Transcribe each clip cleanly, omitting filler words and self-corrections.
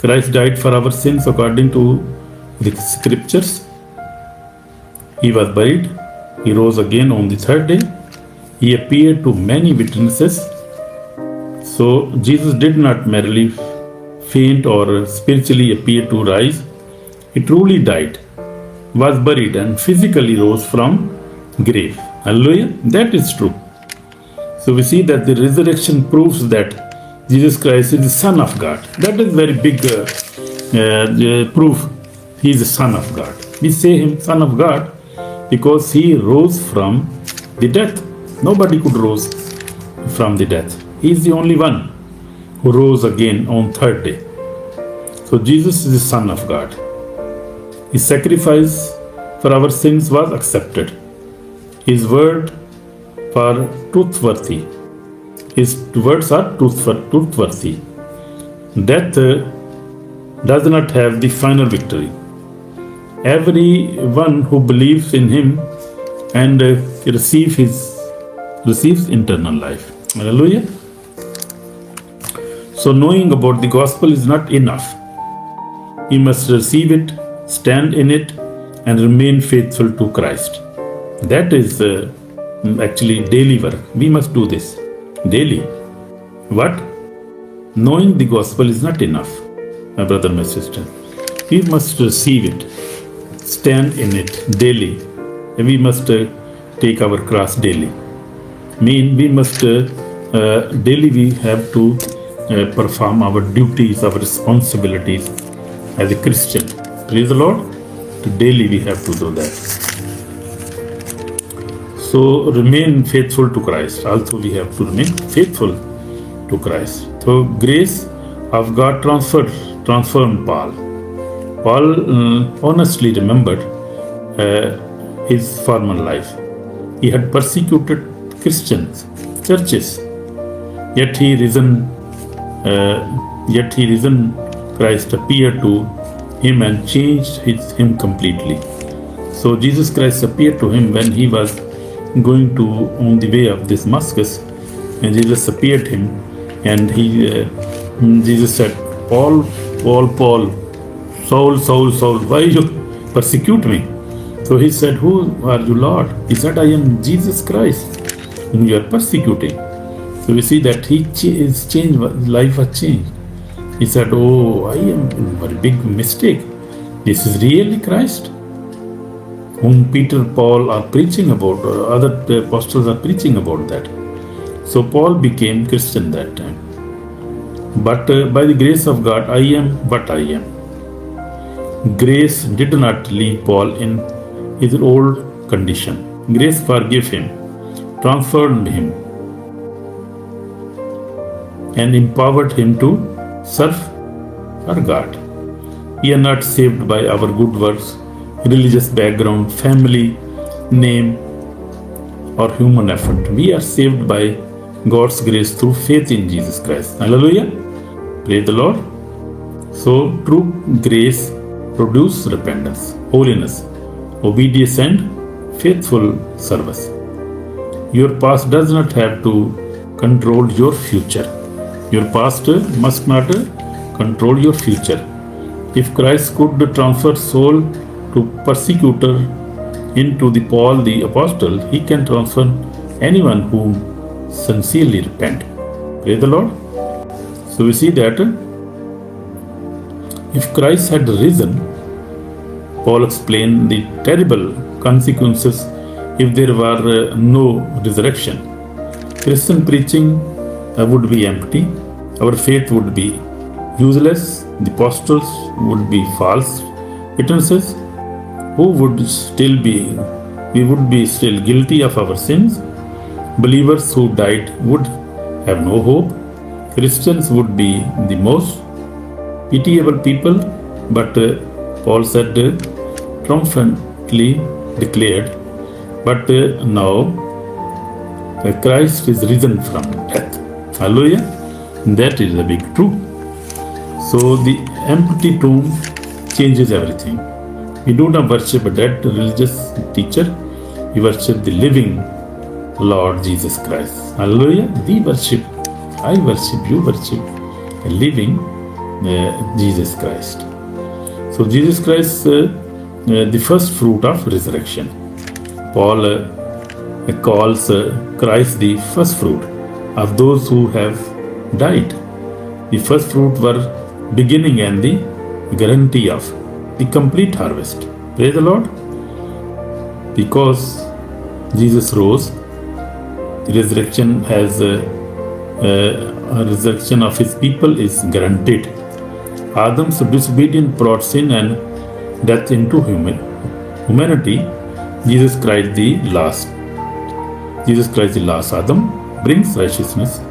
Christ died for our sins according to the scriptures. He was buried. He rose again on the third day. He appeared to many witnesses. So Jesus did not merely faint or spiritually appear to rise. He truly died, was buried, and physically rose from grave. Hallelujah. That is true. So we see that the resurrection proves that Jesus Christ is the Son of God. That is very big proof. He is the Son of God. We say him Son of God because he rose from the death. Nobody could rose from the death. He is the only one who rose again on third day. So Jesus is the Son of God. His sacrifice for our sins was accepted. His word for truthworthy. His words are truthworthy. Death does not have the final victory. Everyone who believes in him and receives eternal life. Hallelujah. So knowing about the gospel is not enough. We must receive it, stand in it, and remain faithful to Christ. That is actually daily work. We must do this daily. What? Knowing the gospel is not enough, my brother, my sister. We must receive it, stand in it daily. And we must take our cross daily. We must daily we have to perform our duties, our responsibilities as a Christian. Praise the Lord. Daily we have to do that. So remain faithful to Christ. Also we have to remain faithful to Christ. So grace of God transformed Paul. Paul honestly remembered his former life. He had persecuted Christians, churches, yet he risen Christ appeared to him and changed him completely. So Jesus Christ appeared to him when he was going on the way of Damascus, and Jesus appeared him, and Jesus said, Paul, Saul, why you persecute me? So he said, who are you, Lord? He said, I am Jesus Christ, whom you are persecuting. So we see that his life was changed. He said, oh, I am in a very big mistake. This is really Christ, whom Peter, Paul are preaching about, or other apostles are preaching about that. So Paul became Christian that time. But by the grace of God, I am what I am. Grace did not leave Paul in his old condition. Grace forgave him, transformed him, and empowered him to serve our God. We are not saved by our good works, religious background, family, name, or human effort. We are saved by God's grace through faith in Jesus Christ. Hallelujah. Praise the Lord. So true grace produces repentance, holiness, obedience, and faithful service. Your past does not have to control your future. Your past must not control your future. If Christ could transfer Saul to persecutor into the Paul the apostle, he can transfer anyone who sincerely repent. Praise the Lord. So we see that if Christ had risen, Paul explained the terrible consequences if there were no resurrection. Christian preaching would be empty. Our faith would be useless. The apostles would be false witnesses. We would be still guilty of our sins. Believers who died would have no hope. Christians would be the most pitiable people. But Paul said, triumphantly declared, but now Christ is risen from death. Hallelujah. That is a big truth. So the empty tomb changes everything. We do not worship a dead religious teacher. We worship the living Lord Jesus Christ. Hallelujah. We worship, I worship, you worship a living Jesus Christ. So Jesus Christ, the first fruit of resurrection. Paul calls Christ the first fruit of those who have died. The first fruit were beginning and the guarantee of the complete harvest. Praise the Lord. Because Jesus rose, the resurrection has a resurrection of his people is guaranteed. Adam's disobedience brought sin and death into humanity. Jesus Christ the last Adam brings righteousness,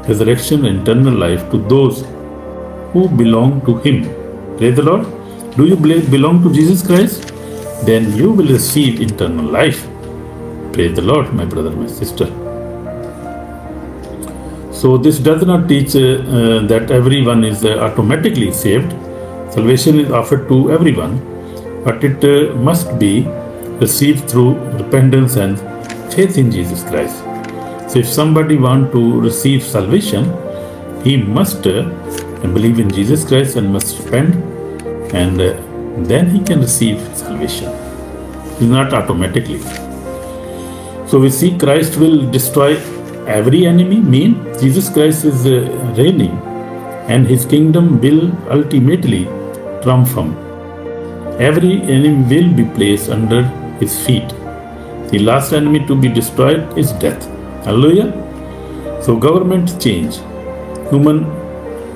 resurrection, and eternal life to those who belong to him. Praise the Lord. Do you belong to Jesus Christ? Then you will receive eternal life. Praise the Lord, my brother, my sister. So this does not teach that everyone is automatically saved. Salvation is offered to everyone, but it must be received through repentance and faith in Jesus Christ. So if somebody wants to receive salvation, he must believe in Jesus Christ and must repent, and then he can receive salvation. It's not automatically. So we see Christ will destroy every enemy, mean Jesus Christ is reigning and his kingdom will ultimately triumph. Every enemy will be placed under his feet. The last enemy to be destroyed is death. Hallelujah. So government change, human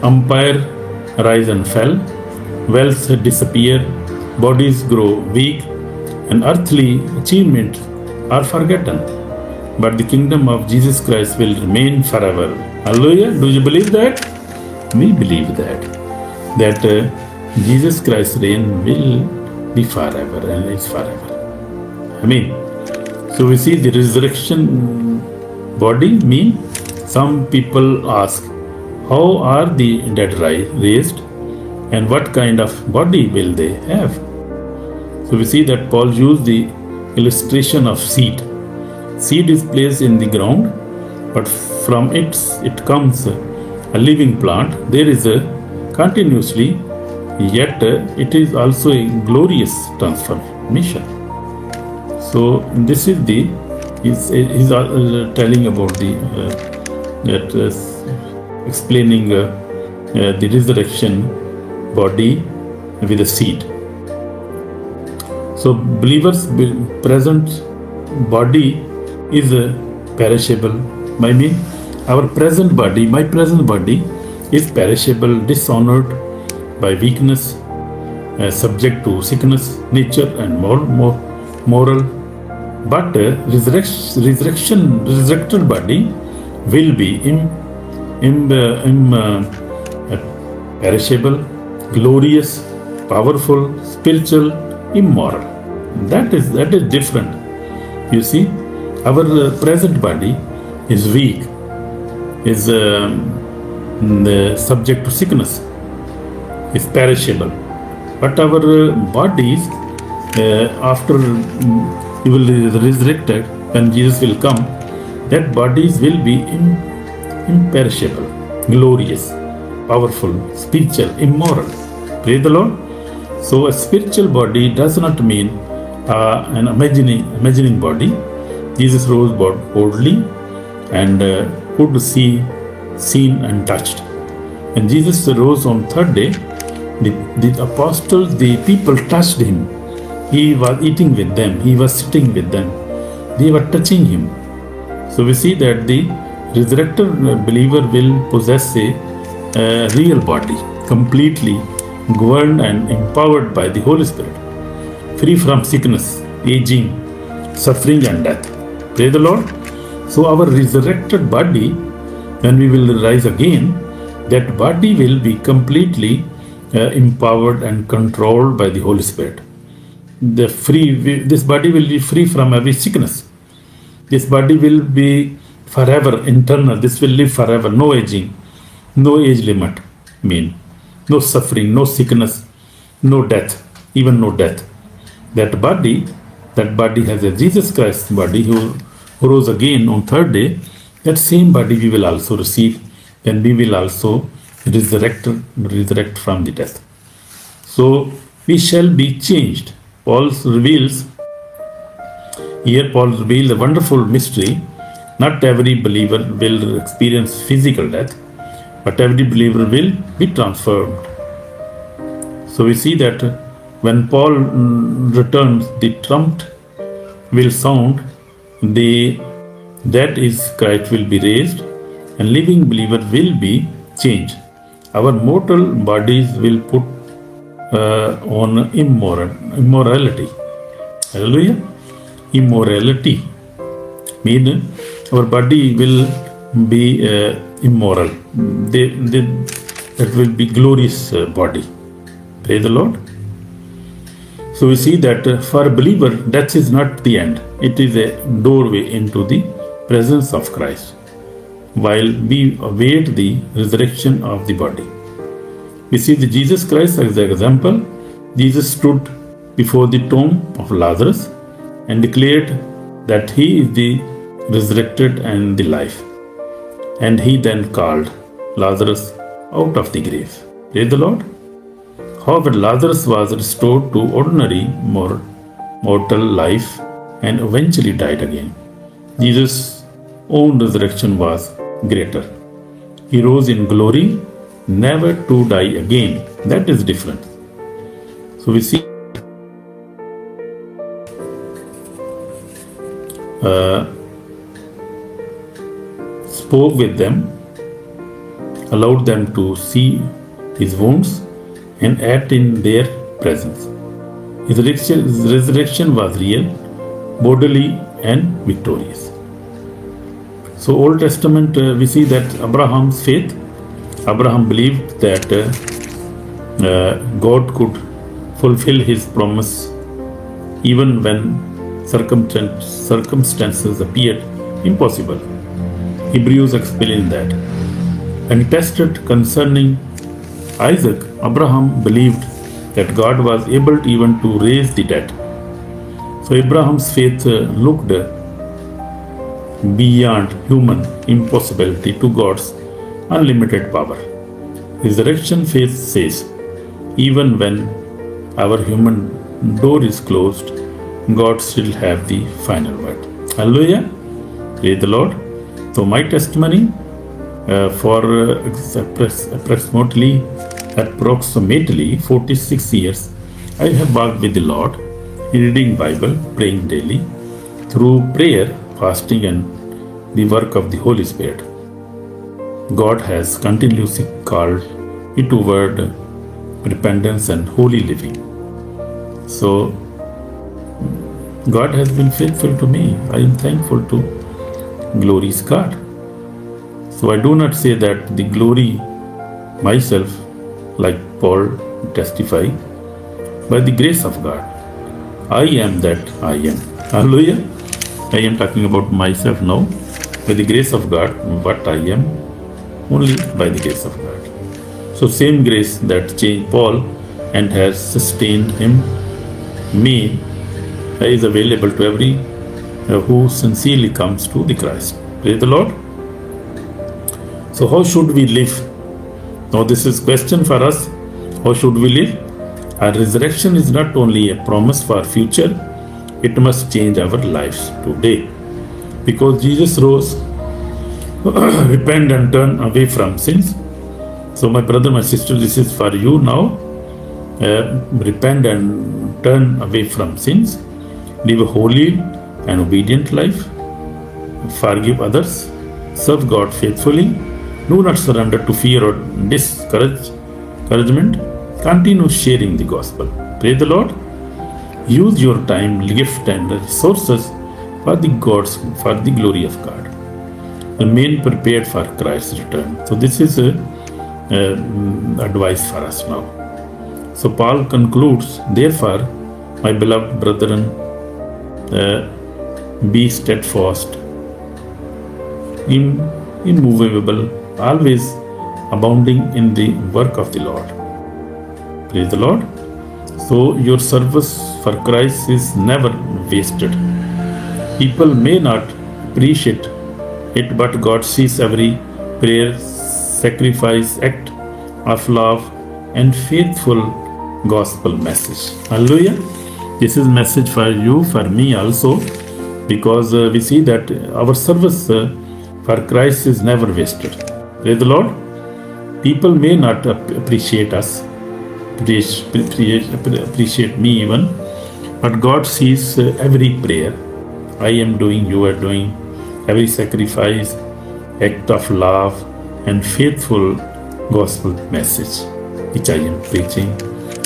empire rise and fell, wealth disappear, bodies grow weak, and earthly achievements are forgotten. But the kingdom of Jesus Christ will remain forever. Hallelujah. Do you believe that? We believe that. That Jesus Christ's reign will be forever and is forever. Amen. So we see the resurrection body mean. Some people ask, how are the dead raised and what kind of body will they have? So we see that Paul used the illustration of seed. Seed is placed in the ground, but from it comes a living plant. There is a continuously, yet it is also a glorious transformation. So this is he's telling about explaining the resurrection body with a seed. So believers' present body is perishable. I mean, our present body, my present body is perishable, dishonored by weakness, subject to sickness, nature, and moral. But resurrected body will be perishable, glorious, powerful, spiritual, immoral. That is different. You see, our present body is weak, is subject to sickness, is perishable. But our bodies, after you will be resurrected, when Jesus will come, that bodies will be imperishable, glorious, powerful, spiritual, immoral. Praise the Lord. So a spiritual body does not mean an imagining body. Jesus rose boldly and could see, seen and touched. When Jesus rose on third day, the apostles, the people touched him. He was eating with them. He was sitting with them. They were touching him. So we see that the resurrected believer will possess a real body, completely governed and empowered by the Holy Spirit, free from sickness, aging, suffering and death. Praise the Lord. So our resurrected body, when we will rise again, that body will be completely empowered and controlled by the Holy Spirit. This body will be free from every sickness. This body will be forever, eternal. This will live forever. No aging, no age limit. No suffering, no sickness, no death, even no death. That body has a Jesus Christ body who rose again on third day. That same body we will also receive, and we will also resurrect from the death. So we shall be changed. Paul reveals a wonderful mystery. Not every believer will experience physical death, but every believer will be transformed. So we see that when Paul returns, the trumpet will sound, that is, Christ will be raised, and living believer will be changed. Our mortal bodies will put on immorality. Hallelujah. Immorality mean our body will be immoral. That will be glorious body. Praise the Lord. So we see that for a believer, death is not the end. It is a doorway into the presence of Christ, while we await the resurrection of the body. We see the Jesus Christ as the example. Jesus stood before the tomb of Lazarus and declared that he is the resurrected and the life. And he then called Lazarus out of the grave. Praise the Lord. However, Lazarus was restored to ordinary mortal life and eventually died again. Jesus' own resurrection was greater. He rose in glory, never to die again. That is different. So we see spoke with them, allowed them to see his wounds, and act in their presence. His resurrection was real, bodily, and victorious. So, Old Testament, we see that Abraham's faith. Abraham believed that God could fulfill his promise even when circumstances appeared impossible. Hebrews explain that. And tested concerning Isaac, Abraham believed that God was able even to raise the dead. So Abraham's faith looked beyond human impossibility to God's unlimited power. Resurrection faith says, even when our human door is closed, God still have the final word. Hallelujah. Praise the Lord. So my testimony for approximately 46 years, I have walked with the Lord, reading Bible, praying daily, through prayer, fasting, and the work of the Holy Spirit. God has continuously called me toward repentance and holy living. So God has been faithful to me. I am thankful to glorious God. So I do not say that the glory myself, like Paul testify, by the grace of God. I am that I am. Hallelujah. I am talking about myself now. By the grace of God, what I am, only by the grace of God. So same grace that changed Paul and has sustained me is available to every who sincerely comes to the Christ. Praise the Lord. So how should we live? Now this is question for us. How should we live? Our resurrection is not only a promise for future, it must change our lives today. Because Jesus rose, repent and turn away from sins. So my brother, my sister, this is for you now. Repent and turn away from sins. Live a holy and obedient life. Forgive others. Serve God faithfully. Do not surrender to fear or discouragement. Continue sharing the gospel. Praise the Lord. Use your time, gift, and resources for the glory of God. Remain prepared for Christ's return. So this is advice for us now. So Paul concludes, therefore, my beloved brethren, be steadfast, immovable, always abounding in the work of the Lord. Praise the Lord. So your service for Christ is never wasted. People may not appreciate it, but God sees every prayer, sacrifice, act, of love and faithful gospel message. Hallelujah. This is message for you, for me also, because we see that our service for Christ is never wasted. Praise the Lord. People may not appreciate us, appreciate me even, but God sees every prayer I am doing, you are doing, every sacrifice, act of love and faithful gospel message which I am preaching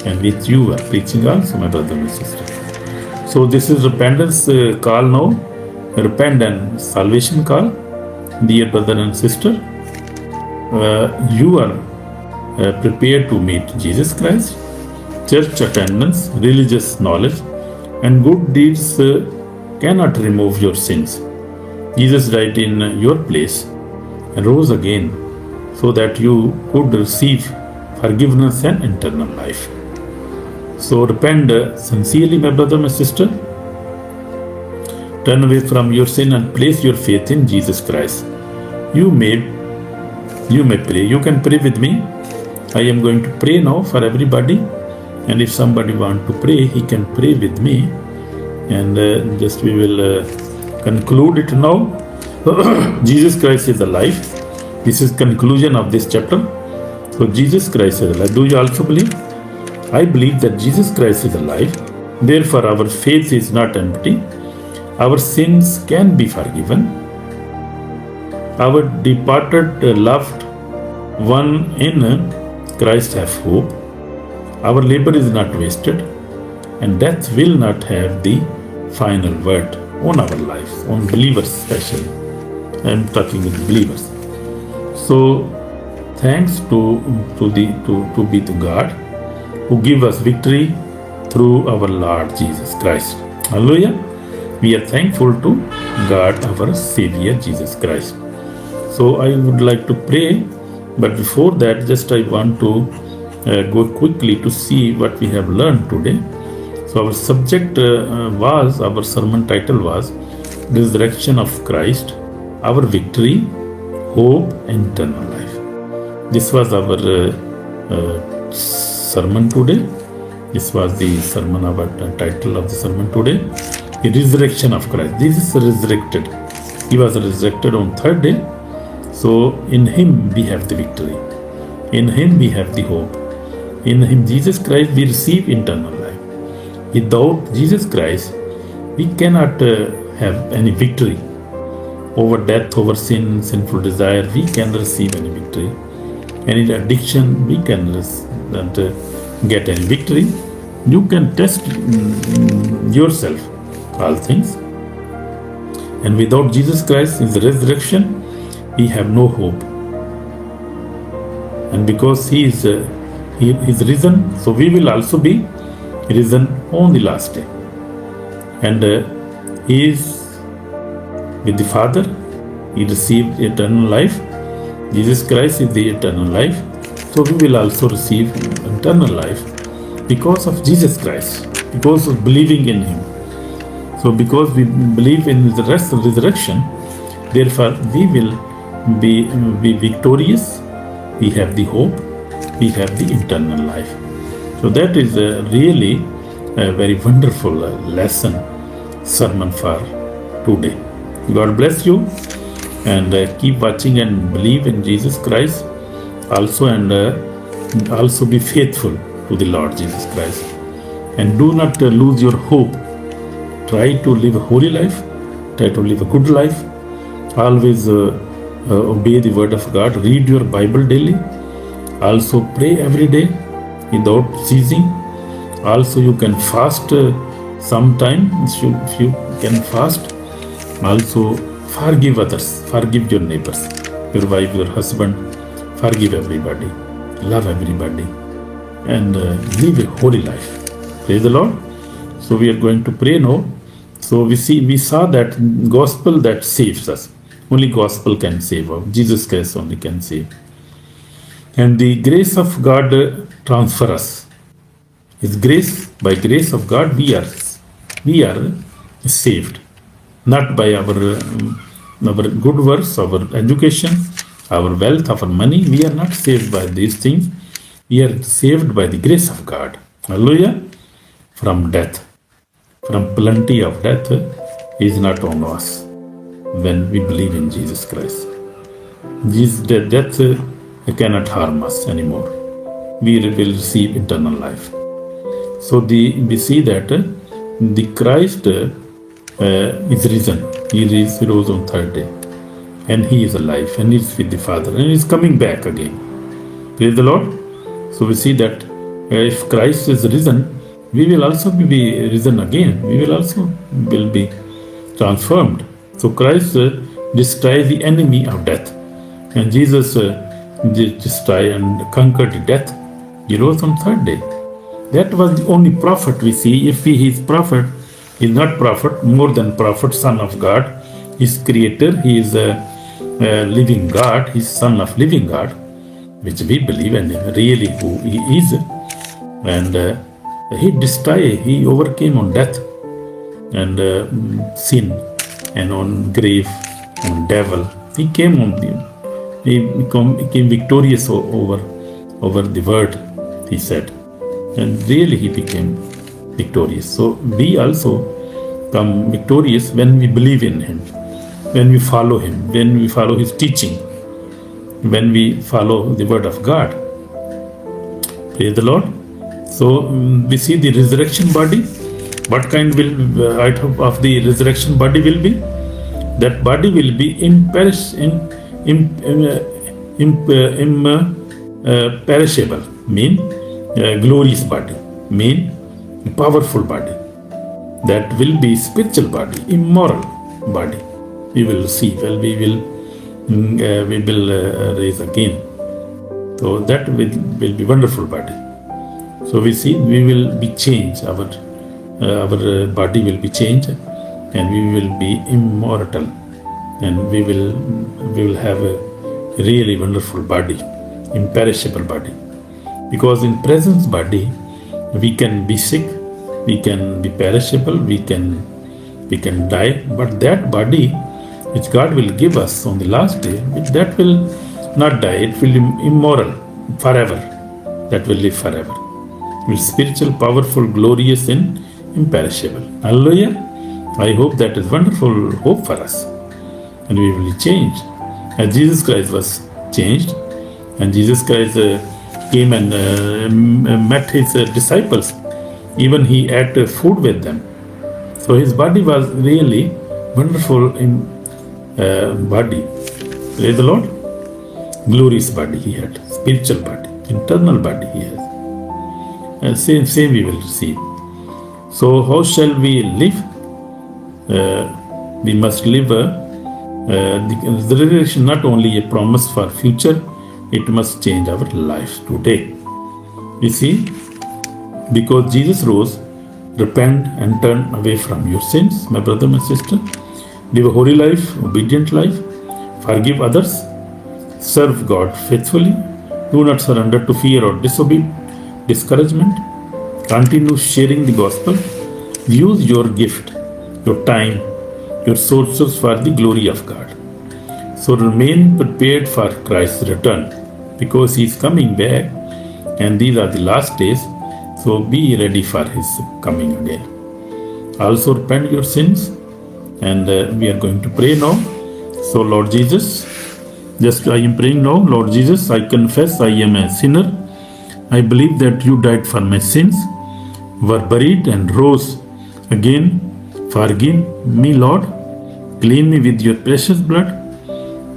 and which you are preaching also, my brother and sister. So this is repentance call now, repent and salvation call. Dear brother and sister, you are prepared to meet Jesus Christ. Church attendance, religious knowledge, and good deeds cannot remove your sins. Jesus died in your place and rose again so that you could receive forgiveness and eternal life. So repent sincerely, my brother, my sister. Turn away from your sin and place your faith in Jesus Christ. You may pray. You can pray with me. I am going to pray now for everybody. And if somebody want to pray, he can pray with me. And just we will conclude it now. Jesus Christ is alive. This is conclusion of this chapter. So Jesus Christ is alive. Do you also believe? I believe that Jesus Christ is alive. Therefore, our faith is not empty. Our sins can be forgiven. Our departed loved one in Christ have hope. Our labor is not wasted, and death will not have the final word on our lives, on believers especially. I am talking with believers. So, thanks to be to God, who give us victory through our Lord Jesus Christ. Hallelujah. We are thankful to God, our Savior Jesus Christ. So I would like to pray, but before that, just I want to go quickly to see what we have learned today. So our subject our sermon title was Resurrection of Christ, Our Victory, Hope and Eternal Life. This was our sermon today. This was the sermon, our title of the sermon today. The resurrection of Christ. This is resurrected. He was resurrected on third day. So in Him we have the victory. In Him we have the hope. In Him, Jesus Christ, we receive eternal life. Without Jesus Christ, we cannot have any victory over death, over sin, sinful desire. We can receive any victory. Any addiction, we can not get any victory. You can test yourself all things. And without Jesus Christ, His resurrection, we have no hope. And because He is risen, so we will also be risen on the last day. And He is with the Father. He received eternal life. Jesus Christ is the eternal life. So we will also receive eternal life because of Jesus Christ, because of believing in Him. So because we believe in the resurrection, therefore we will be victorious. We have the hope. We have the eternal life. So that is really a very wonderful lesson, sermon for today. God bless you, and keep watching and believe in Jesus Christ also, and also be faithful to the Lord Jesus Christ. And do not lose your hope. Try to live a holy life. Try to live a good life. Always obey the word of God. Read your Bible daily. Also pray every day without ceasing. Also you can fast sometime if you can fast. Also forgive others. Forgive your neighbors, your wife, your husband. Forgive everybody. Love everybody. And live a holy life. Praise the Lord. So we are going to pray now. So we saw that gospel that saves us. Only gospel can save us. Jesus Christ only can save. And the grace of God transfer us. His grace, by grace of God, we are saved. Not by our good works, our education, our wealth, our money. We are not saved by these things. We are saved by the grace of God. Hallelujah. From death. From plenty of death is not on us when we believe in Jesus Christ. Death cannot harm us anymore. We will receive eternal life. So we see that the Christ is risen. He rose on third day, and he is alive, and he is with the Father, and he is coming back again. Praise the Lord. So we see that if Christ is risen, we will also be risen again. We will also be transformed. So Christ destroyed the enemy of death, and Jesus destroyed and conquered death. He rose on third day. That was the only prophet we see. If he is prophet, he is not prophet, more than prophet, son of God. He is creator. He is a living God. He is son of living God, which we believe and really who he is. And he destroyed, he overcame on death and sin and on grave, on devil. He came on he became victorious over the word, he said. And really he became victorious. So we also come victorious when we believe in him, when we follow him, when we follow his teaching, when we follow the word of God. Praise the Lord. So we see the resurrection body. What kind of the resurrection body will be? That body will be imperishable, mean glorious body, mean powerful body. That will be spiritual body, immoral body. We will see. Well, we will raise again. So that will be wonderful body. So we see we will be changed. Our body will be changed, and we will be immortal, and we will have a really wonderful body, imperishable body. Because in presence body, we can be sick, we can be perishable, we can die. But that body, which God will give us on the last day, that will not die. It will be immoral forever. That will live forever. It will be spiritual, powerful, glorious, and imperishable. Hallelujah. I hope that is wonderful hope for us. And we will be changed. As Jesus Christ was changed, and Jesus Christ came and met his disciples. Even he ate food with them. So his body was really wonderful in body. Praise the Lord. Glorious body he had, spiritual body, internal body he has. Same we will receive. So how shall we live? We must live the resurrection, not only a promise for future, it must change our life today. You see, because Jesus rose, repent and turn away from your sins, my brother, my sister. Live a holy life, obedient life, forgive others, serve God faithfully, do not surrender to fear or discouragement, continue sharing the gospel, use your gift, your time, your sources for the glory of God. So remain prepared for Christ's return, because he is coming back and these are the last days. So be ready for his coming again. Also repent your sins, and we are going to pray now. So Lord Jesus, I am praying now. Lord Jesus, I confess I am a sinner. I believe that you died for my sins, were buried and rose again. Forgive me, Lord. Clean me with your precious blood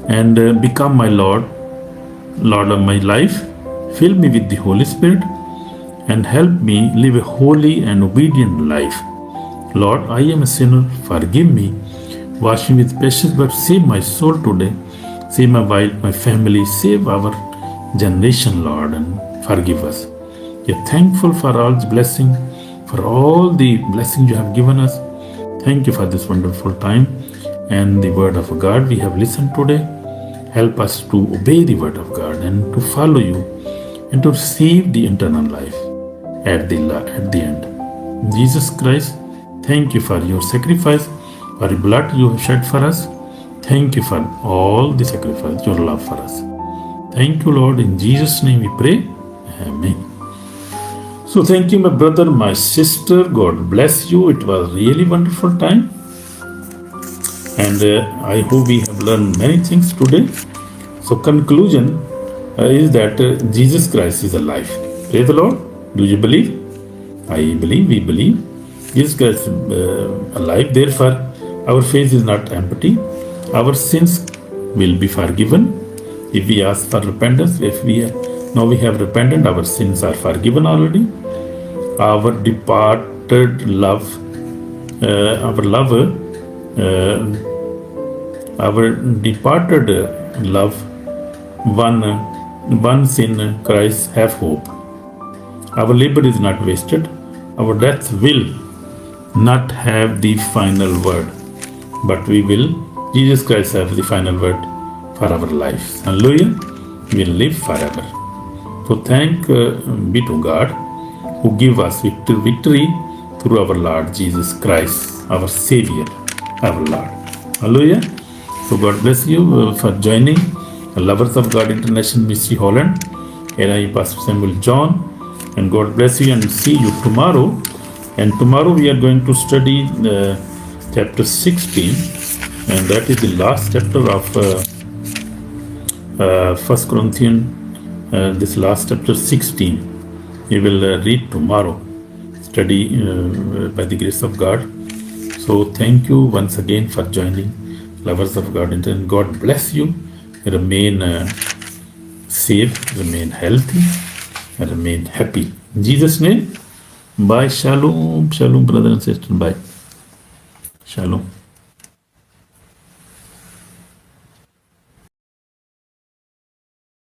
and become my Lord of my life. Fill me with the Holy Spirit and help me live a holy and obedient life. Lord, I am a sinner. Forgive me. Wash me with precious blood. Save my soul today. Save my wife, my family. Save our generation, Lord, and forgive us. We are thankful for all the blessing, for all the blessings you have given us. Thank you for this wonderful time and the word of God we have listened today. Help us to obey the word of God and to follow you and to receive the eternal life at the end. Jesus Christ, thank you for your sacrifice, for the blood you have shed for us. Thank you for all the sacrifice, your love for us. Thank you, Lord. In Jesus' name we pray. Amen. So thank you, my brother, my sister. God bless you. It was really wonderful time. And I hope we have learned many things today. So conclusion is that Jesus Christ is alive. Praise the Lord. Do you believe? I believe, we believe. Jesus Christ is alive. Therefore, our faith is not empty. Our sins will be forgiven if we ask for repentance. If we now we have repented, our sins are forgiven already. Our departed love, our love, our departed love, once in Christ have hope. Our labor is not wasted. Our death will not have the final word, but we will. Jesus Christ have the final word for our lives. Hallelujah. We will live forever. So thank be to God who give us victory through our Lord Jesus Christ, our Savior, our Lord. Hallelujah. So God bless you for joining the Lovers of God International Ministry Holland. And I am Pastor Samuel John. And God bless you and see you tomorrow. And tomorrow we are going to study chapter 16. And that is the last chapter of 1 Corinthians, this last chapter 16. We will read tomorrow, study by the grace of God. So thank you once again for joining Lovers of God. And God bless you. Remain safe, remain healthy, and remain happy. In Jesus' name, bye. Shalom. Shalom, brother and sister. Bye. Shalom.